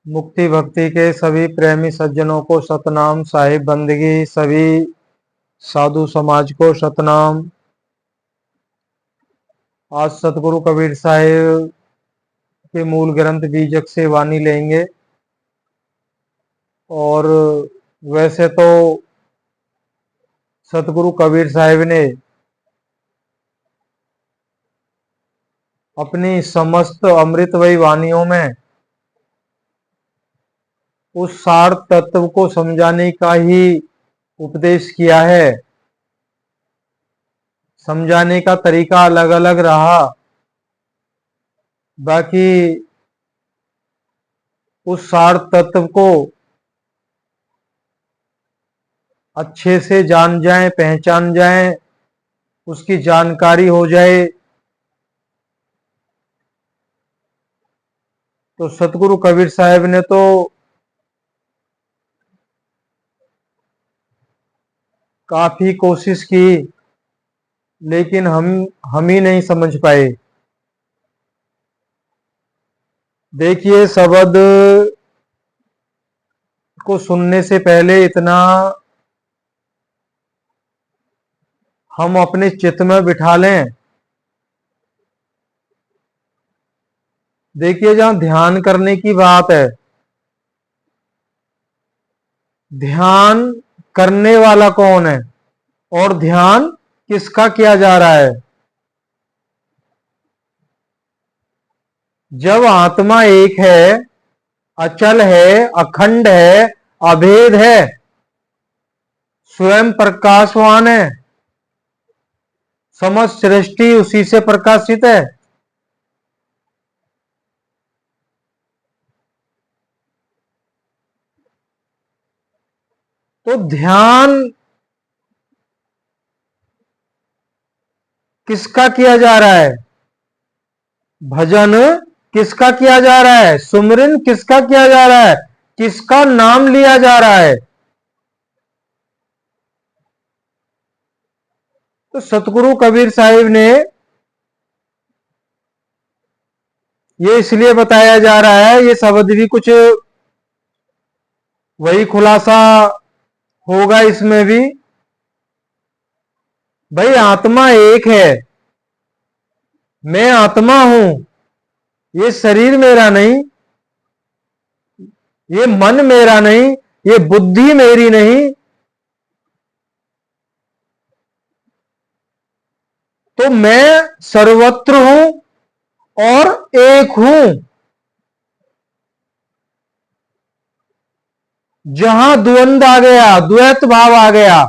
मुक्ति भक्ति के सभी प्रेमी सज्जनों को सतनाम। साहिब बंदगी सभी साधु समाज को सतनाम। आज सतगुरु कबीर साहिब के मूल ग्रंथ बीजक से वाणी लेंगे। और वैसे तो सतगुरु कबीर साहिब ने अपनी समस्त अमृतमयी वाणियों में उस सार तत्व को समझाने का ही उपदेश किया है। समझाने का तरीका अलग अलग रहा, बाकी उस सार तत्व को अच्छे से जान जाएं, पहचान जाएं, उसकी जानकारी हो जाए, तो सतगुरु कबीर साहिब ने तो काफी कोशिश की, लेकिन हम ही नहीं समझ पाए। देखिए, शब्द को सुनने से पहले इतना हम अपने चित्त में बिठा लें। देखिए, जहां ध्यान करने की बात है, ध्यान करने वाला कौन है और ध्यान किसका किया जा रहा है? जब आत्मा एक है, अचल है, अखंड है, अभेद है, स्वयं प्रकाशवान है, समस्त सृष्टि उसी से प्रकाशित है, तो ध्यान किसका किया जा रहा है? भजन किसका किया जा रहा है? सुमिरन किसका किया जा रहा है? किसका नाम लिया जा रहा है? तो सतगुरु कबीर साहिब ने ये इसलिए बताया जा रहा है, ये शब्द भी कुछ वही खुलासा होगा इसमें भी। भाई, आत्मा एक है, मैं आत्मा हूं, ये शरीर मेरा नहीं, ये मन मेरा नहीं, ये बुद्धि मेरी नहीं, तो मैं सर्वत्र हूं और एक हूं। जहां द्वंद्व आ गया, द्वैत भाव आ गया,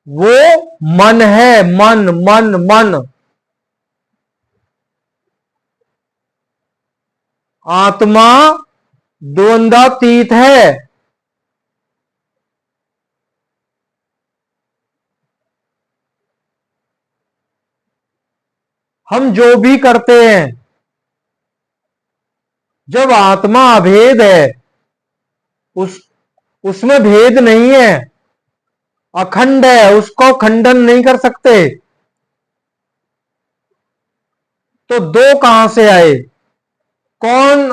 वो मन है। मन मन मन आत्मा द्वंद्वातीत है। हम जो भी करते हैं, जब आत्मा अभेद है, उसमें भेद नहीं है, अखंड है, उसको खंडन नहीं कर सकते, तो दो कहां से आए? कौन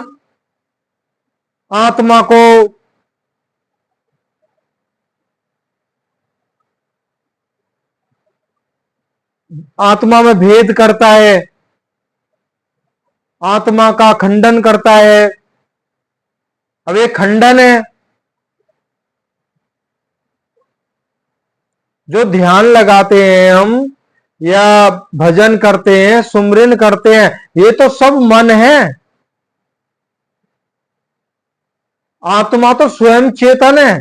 आत्मा को आत्मा में भेद करता है, आत्मा का खंडन करता है? अब ये खंडन है। जो ध्यान लगाते हैं हम, या भजन करते हैं, सुमरन करते हैं, ये तो सब मन है। आत्मा तो स्वयं चेतन है।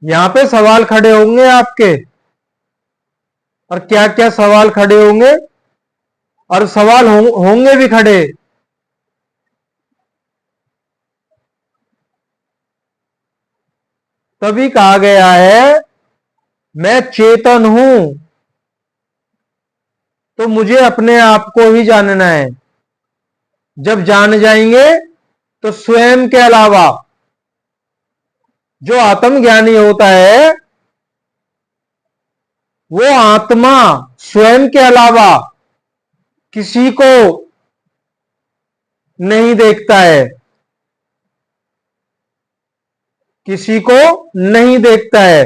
यहां पे सवाल खड़े होंगे आपके, और क्या क्या सवाल खड़े होंगे, और सवाल होंगे भी खड़े। तभी कहा गया है, मैं चेतन हूं, तो मुझे अपने आप को ही जानना है। जब जान जाएंगे, तो स्वयं के अलावा जो आत्मज्ञानी होता है, वो आत्मा स्वयं के अलावा किसी को नहीं देखता है, किसी को नहीं देखता है।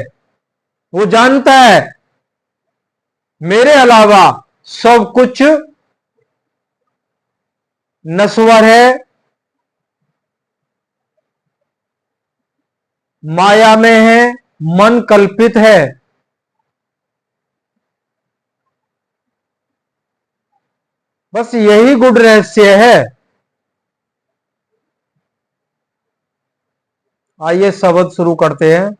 वो जानता है मेरे अलावा सब कुछ नश्वर है, माया में है, मन कल्पित है। बस यही गुड़ रहस्य है। आइए शब्द शुरू करते हैं।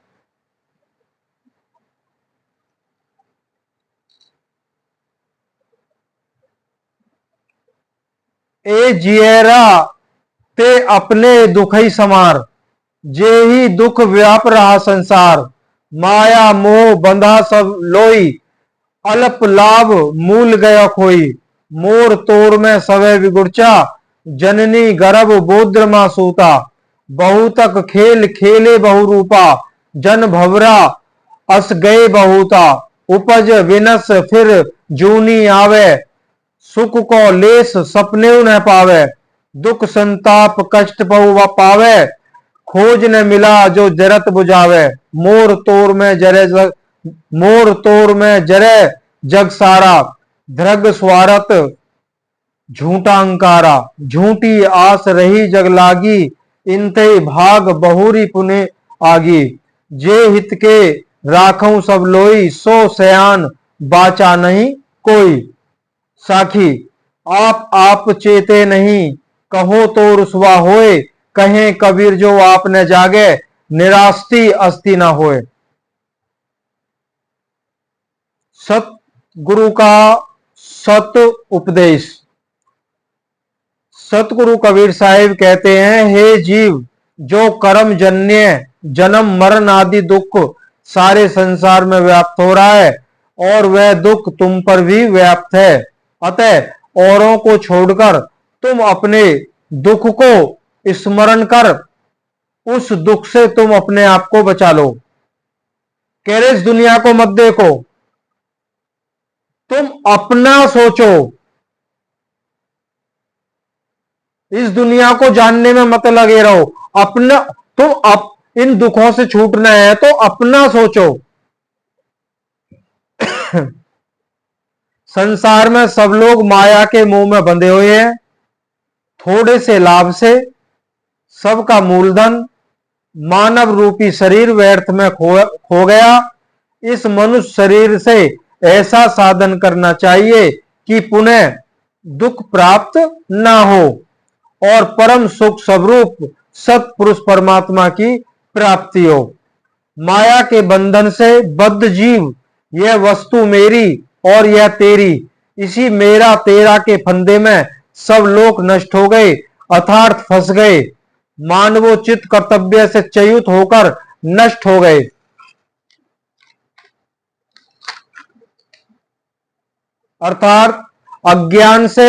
ए जियरा ते अपने दुख ही समार, जे ही दुख व्याप रहा संसार। माया मोह बंधा सब लोई, अल्प लाभ मूल गया खोई। मोर तोर में सवे विगुरचा, जननी गर्भ बोद्र मा सूता। बहुतक खेल खेले बहुरूपा, जन भवरा अस गए बहुता। उपज विनस फिर जूनी आवे, सुख को लेस सपने न पावे। दुख संताप कष्ट बहु पावे, खोज न मिला जो जरत बुझावे। मोर तोर में जरे मोर तोर में जरे जग सारा, धृग स्वारत झूठा अंकारा। झूठी आस रही जग लागी, इनते भाग बहुरी पुने आगी। जे हित के राखूं सब लोई, सो सयान बाचा नहीं कोई। साखी आप चेते नहीं, कहो तो रुसवा होए। कहें कबीर जो आप न जागे, निरास्ती अस्ति न होए। सत गुरु का सत उपदेश। सतगुरु कबीर साहिब कहते हैं, हे जीव, जो कर्म जन्य जन्म मरण आदि दुख सारे संसार में व्याप्त हो रहा है, और वह दुख तुम पर भी व्याप्त है। अतः औरों को छोड़कर तुम अपने दुख को स्मरण कर उस दुख से तुम अपने आप को बचा लो। कह रहे इस दुनिया को मत देखो, तुम अपना सोचो। इस दुनिया को जानने में मत लगे रहो, अपना तुम इन दुखों से छूटना है तो अपना सोचो। संसार में सब लोग माया के मोह में बंधे हुए हैं। थोड़े से लाभ से सबका मूलधन मानव रूपी शरीर व्यर्थ में खो गया। इस मनुष्य शरीर से ऐसा साधन करना चाहिए कि पुनः दुख प्राप्त ना हो और परम सुख स्वरूप सतपुरुष परमात्मा की प्राप्ति हो। माया के बंधन से बद्ध जीव, यह वस्तु मेरी और यह तेरी, इसी मेरा तेरा के फंदे में सब लोग नष्ट हो गए, अर्थात फंस गए। मानवोचित कर्तव्य से च्युत होकर नष्ट हो गए। अर्थात अज्ञान से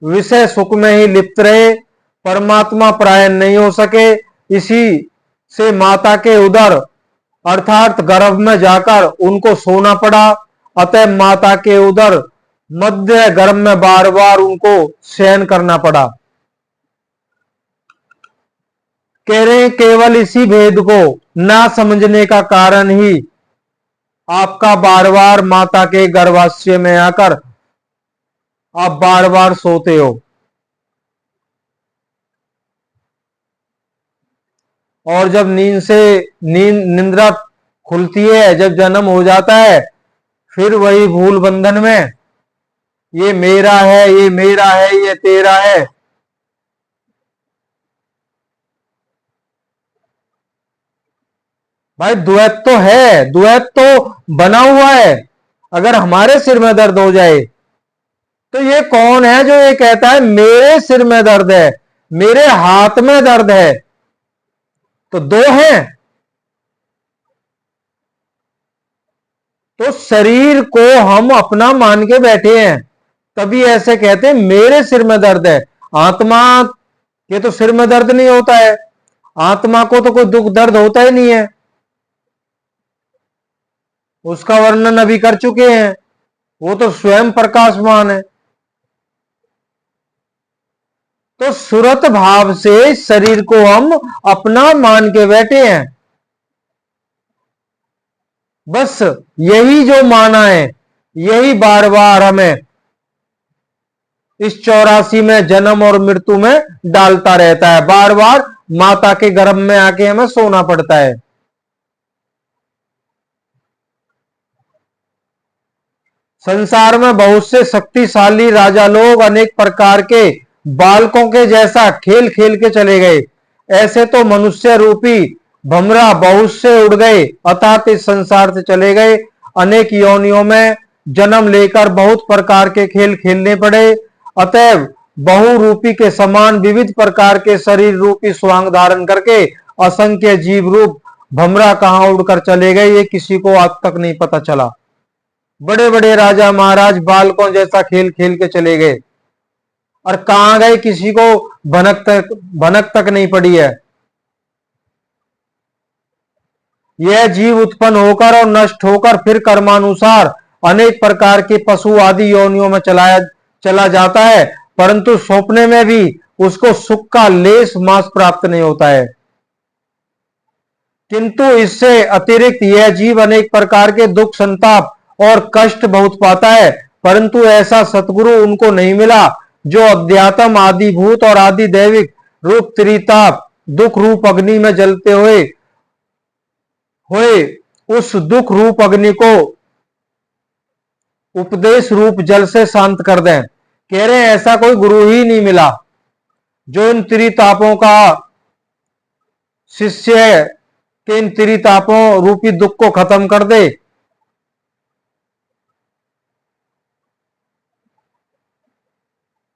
विषय सुख में ही लिप्त रहे, परमात्मा परायण नहीं हो सके। इसी से माता के उदर अर्थात गर्भ में जाकर उनको सोना पड़ा। अतः माता के उदर मध्य गर्भ में बार बार उनको शयन करना पड़ा। कह रहे केवल इसी भेद को ना समझने का कारण ही आपका बार बार माता के गर्भाशय में आकर आप बार बार सोते हो। और जब निंद्रा खुलती है, जब जन्म हो जाता है, फिर वही भूल बंधन में ये मेरा है, ये मेरा है, ये तेरा है। भाई द्वैत तो है, द्वैत तो बना हुआ है। अगर हमारे सिर में दर्द हो जाए तो ये कौन है जो ये कहता है मेरे सिर में दर्द है, मेरे हाथ में दर्द है? तो दो हैं। तो शरीर को हम अपना मान के बैठे हैं, तभी ऐसे कहते हैं मेरे सिर में दर्द है। आत्मा के तो सिर में दर्द नहीं होता है, आत्मा को तो कोई दुख दर्द होता ही नहीं है। उसका वर्णन अभी कर चुके हैं, वो तो स्वयं प्रकाशमान है। तो सुरत भाव से शरीर को हम अपना मान के बैठे हैं। बस यही जो माना है, यही बार बार हमें इस 84 में जन्म और मृत्यु में डालता रहता है। बार बार माता के गर्भ में आके हमें सोना पड़ता है। संसार में बहुत से शक्तिशाली राजा लोग अनेक प्रकार के बालकों के जैसा खेल खेल के चले गए। ऐसे तो मनुष्य रूपी भमरा बहुत से उड़ गए, अर्थात इस संसार से चले गए। अनेक योनियों में जन्म लेकर बहुत प्रकार के खेल खेलने पड़े। अतएव बहु रूपी के समान विविध प्रकार के शरीर रूपी स्वांग धारण करके असंख्य जीव रूप भमरा कहां उड़कर चले गए, ये किसी को आज तक नहीं पता चला। बड़े बड़े राजा महाराज बालकों जैसा खेल खेल के चले गए और कहां गए किसी को भनक तक नहीं पड़ी है। यह जीव उत्पन्न होकर और नष्ट होकर फिर कर्मानुसार अनेक प्रकार के पशु आदि योनियों में चला जाता है, परंतु सौंपने में भी उसको सुख का लेस मास प्राप्त नहीं होता है। किंतु इससे अतिरिक्त यह जीव अनेक प्रकार के दुख संताप और कष्ट बहुत पाता है, परंतु ऐसा सतगुरु उनको नहीं मिला जो अध्यात्म आदिभूत और आदि दैविक रूप त्रिताप दुख रूप अग्नि में जलते हुए उस दुख रूप अग्नि को उपदेश रूप जल से शांत कर दें। कह रहे हैं ऐसा कोई गुरु ही नहीं मिला जो इन त्रितापों का शिष्य के इन त्रितापों रूपी दुख को खत्म कर दे।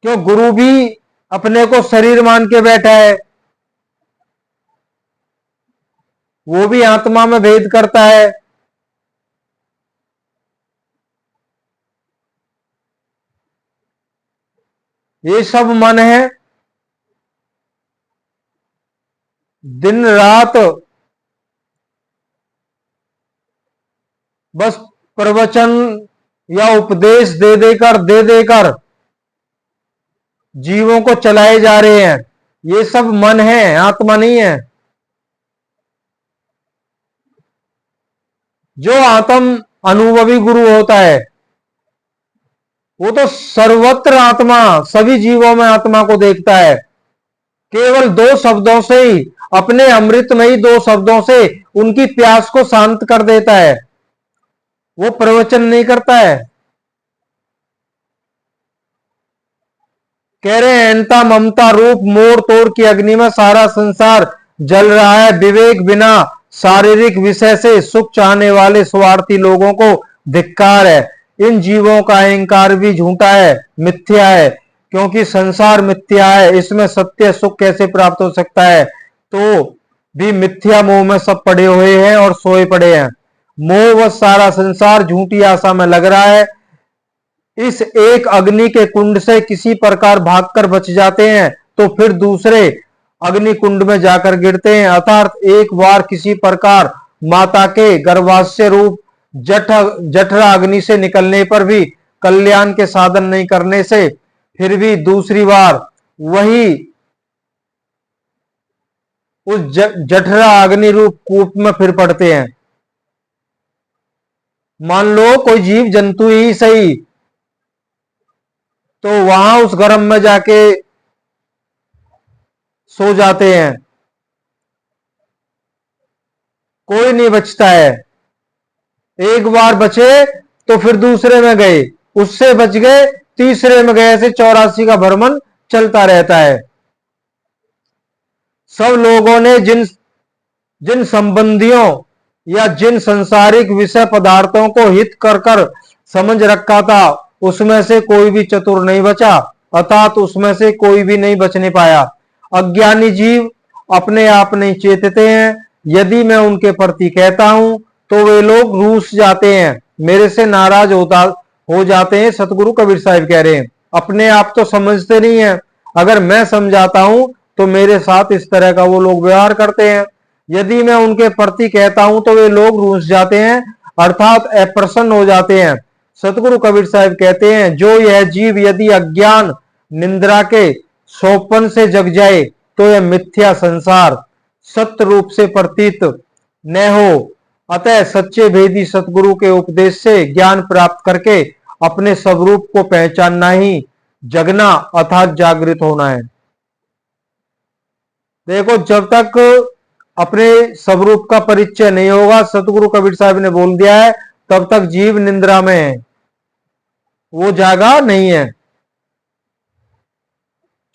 क्यों गुरु भी अपने को शरीर मान के बैठा है, वो भी आत्मा में भेद करता है। ये सब मन है, दिन रात बस प्रवचन या उपदेश दे देकर जीवों को चलाए जा रहे हैं। ये सब मन है, आत्मा नहीं है। जो आत्म अनुभवी गुरु होता है वो तो सर्वत्र आत्मा, सभी जीवों में आत्मा को देखता है। केवल दो शब्दों से ही, अपने अमृतमयी दो शब्दों से उनकी प्यास को शांत कर देता है। वो प्रवचन नहीं करता है। कह रहे हैं अहंता ममता रूप मोड़ तोड़ की अग्नि में सारा संसार जल रहा है। विवेक बिना शारीरिक विषय से सुख चाहने वाले स्वार्थी लोगों को धिक्कार है। इन जीवों का अहंकार भी झूठा है, मिथ्या है, क्योंकि संसार मिथ्या है। इसमें सत्य सुख कैसे प्राप्त हो सकता है? तो भी मिथ्या मोह में सब पड़े हुए हैं और सोए पड़े हैं। मोह व सारा संसार झूठी आशा में लग रहा है। इस एक अग्नि के कुंड से किसी प्रकार भागकर बच जाते हैं तो फिर दूसरे अग्नि कुंड में जाकर गिरते हैं। अर्थात एक बार किसी प्रकार माता के गर्भाशय रूप जठरा अग्नि से निकलने पर भी कल्याण के साधन नहीं करने से फिर भी दूसरी बार वही उस जठरा अग्नि रूप कूप में फिर पड़ते हैं। मान लो कोई जीव जंतु ही सही, तो वहां उस गर्भ में जाके सो जाते हैं, कोई नहीं बचता है। एक बार बचे तो फिर दूसरे में गए, उससे बच गए, तीसरे में गए, ऐसे 84 का भ्रमण चलता रहता है। सब लोगों ने जिन संबंधियों या जिन संसारिक विषय पदार्थों को हित कर समझ रखा था, उसमें से कोई भी चतुर नहीं बचा, अर्थात उसमें से कोई भी नहीं बचने पाया। अज्ञानी जीव अपने आप नहीं चेतते हैं। यदि मैं उनके प्रति कहता हूं तो वे लोग रूठ जाते हैं, मेरे से नाराज हो जाते हैं। सतगुरु कबीर साहब कह रहे हैं अपने आप तो समझते नहीं है। अगर मैं समझाता हूं तो मेरे साथ इस तरह का वो लोग व्यवहार करते हैं। यदि मैं उनके प्रति कहता हूं तो वे लोग रूठ जाते हैं, अर्थात अप्रसन्न हो जाते हैं। सतगुरु कबीर साहब कहते हैं जो यह जीव यदि अज्ञान निंद्रा के सोपन से जग जाए तो यह मिथ्या संसार सत्य रूप से प्रतीत न हो। अतः सच्चे भेदी सतगुरु के उपदेश से ज्ञान प्राप्त करके अपने स्वरूप को पहचानना ही जगना अर्थात जागृत होना है। देखो, जब तक अपने स्वरूप का परिचय नहीं होगा, सतगुरु कबीर साहब ने बोल दिया है, तब तक जीव निंद्रा में है, वो जागा नहीं है।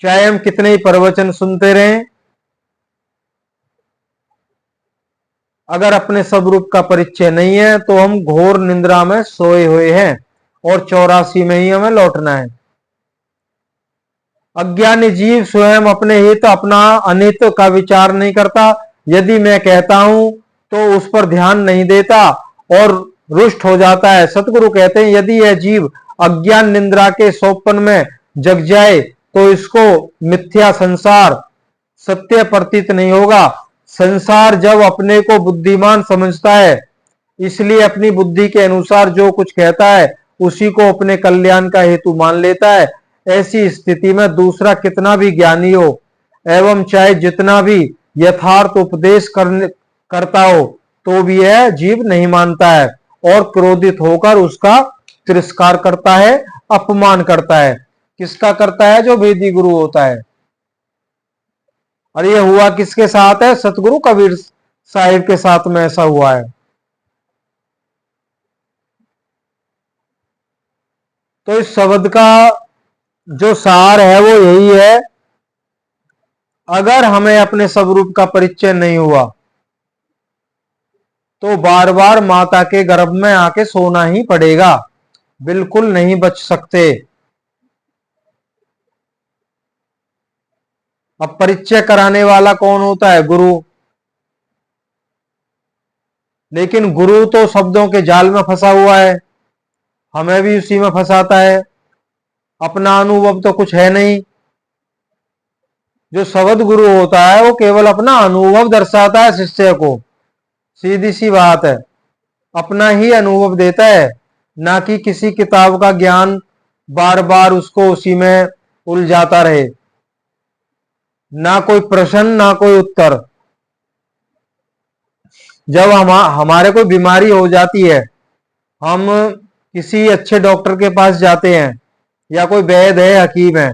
चाहे हम कितने ही प्रवचन सुनते रहें, अगर अपने स्वरूप का परिचय नहीं है तो हम घोर निंद्रा में सोए हुए हैं और 84 में ही हमें लौटना है। अज्ञानी जीव स्वयं अपने हित अपना अनित का विचार नहीं करता। यदि मैं कहता हूं तो उस पर ध्यान नहीं देता और रुष्ट हो जाता है। सतगुरु कहते हैं, यदि यह जीव अज्ञान निंद्रा के सोपन में जग जाए तो इसको मिथ्या संसार सत्य प्रतीत नहीं होगा। संसार जब अपने को बुद्धिमान समझता है, इसलिए अपनी बुद्धि के अनुसार जो कुछ कहता है उसी को अपने कल्याण का हेतु मान लेता है। ऐसी स्थिति में दूसरा कितना भी ज्ञानी हो एवं चाहे जितना भी यथार्थ उपदेश करता हो, तो भी यह जीव नहीं मानता है और क्रोधित होकर उसका तिरस्कार करता है, अपमान करता है। किसका करता है? जो वेदी गुरु होता है। और ये हुआ किसके साथ है? सतगुरु कबीर साहिब के साथ में ऐसा हुआ है। तो इस शब्द का जो सार है वो यही है, अगर हमें अपने स्वरूप का परिचय नहीं हुआ तो बार बार माता के गर्भ में आके सोना ही पड़ेगा, बिल्कुल नहीं बच सकते। अब परिचय कराने वाला कौन होता है? गुरु। लेकिन गुरु तो शब्दों के जाल में फंसा हुआ है, हमें भी उसी में फंसाता है। अपना अनुभव तो कुछ है नहीं। जो शब्द गुरु होता है वो केवल अपना अनुभव दर्शाता है शिष्य को, सीधी सी बात है। अपना ही अनुभव देता है, ना कि किसी किताब का ज्ञान बार बार उसको उसी में उलझाता रहे। ना कोई प्रश्न ना कोई उत्तर। जब हमारे कोई बीमारी हो जाती है, हम किसी अच्छे डॉक्टर के पास जाते हैं या कोई वैद्य है, हकीम है,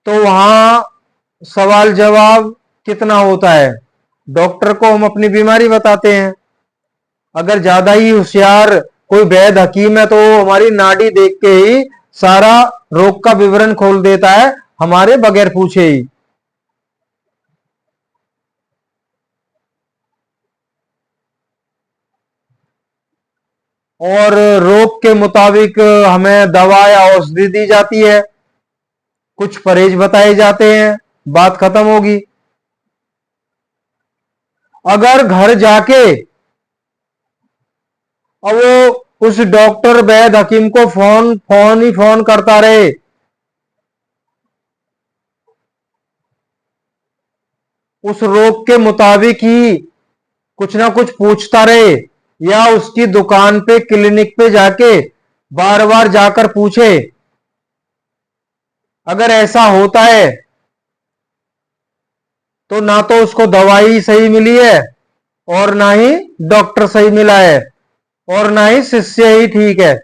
तो वहां सवाल जवाब कितना होता है? डॉक्टर को हम अपनी बीमारी बताते हैं। अगर ज्यादा ही होशियार कोई वैद्य हकीम है तो वो हमारी नाड़ी देख के ही सारा रोग का विवरण खोल देता है, हमारे बगैर पूछे ही। और रोग के मुताबिक हमें दवा या औषधि दी जाती है, कुछ परहेज बताए जाते हैं, बात खत्म होगी। अगर घर जाके अब वो उस डॉक्टर वैद्य हकीम को फोन फोन ही फोन करता रहे, उस रोग के मुताबिक ही कुछ ना कुछ पूछता रहे, या उसकी दुकान पे क्लिनिक पे जाके बार बार जाकर पूछे, अगर ऐसा होता है तो ना तो उसको दवाई सही मिली है और ना ही डॉक्टर सही मिला है और ना ही शिष्य ही ठीक है।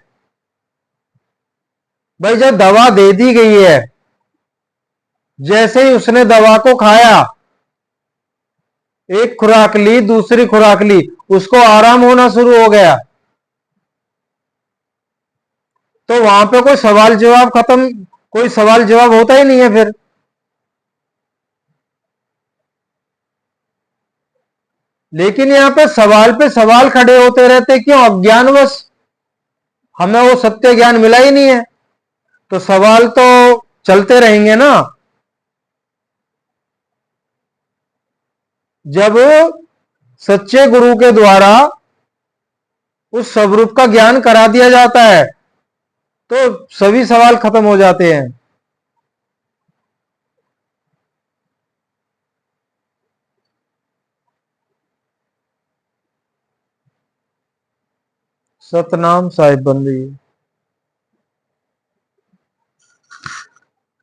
भाई, जब दवा दे दी गई है, जैसे ही उसने दवा को खाया, एक खुराक ली, दूसरी खुराक ली, उसको आराम होना शुरू हो गया, तो वहां पे कोई सवाल जवाब खत्म, कोई सवाल जवाब होता ही नहीं है फिर। लेकिन यहां पे सवाल खड़े होते रहते, क्यों? अज्ञानवश हमें वो सत्य ज्ञान मिला ही नहीं है, तो सवाल तो चलते रहेंगे ना। जब सच्चे गुरु के द्वारा उस स्वरूप का ज्ञान करा दिया जाता है तो सभी सवाल खत्म हो जाते हैं। सतनाम साहिब बंदी।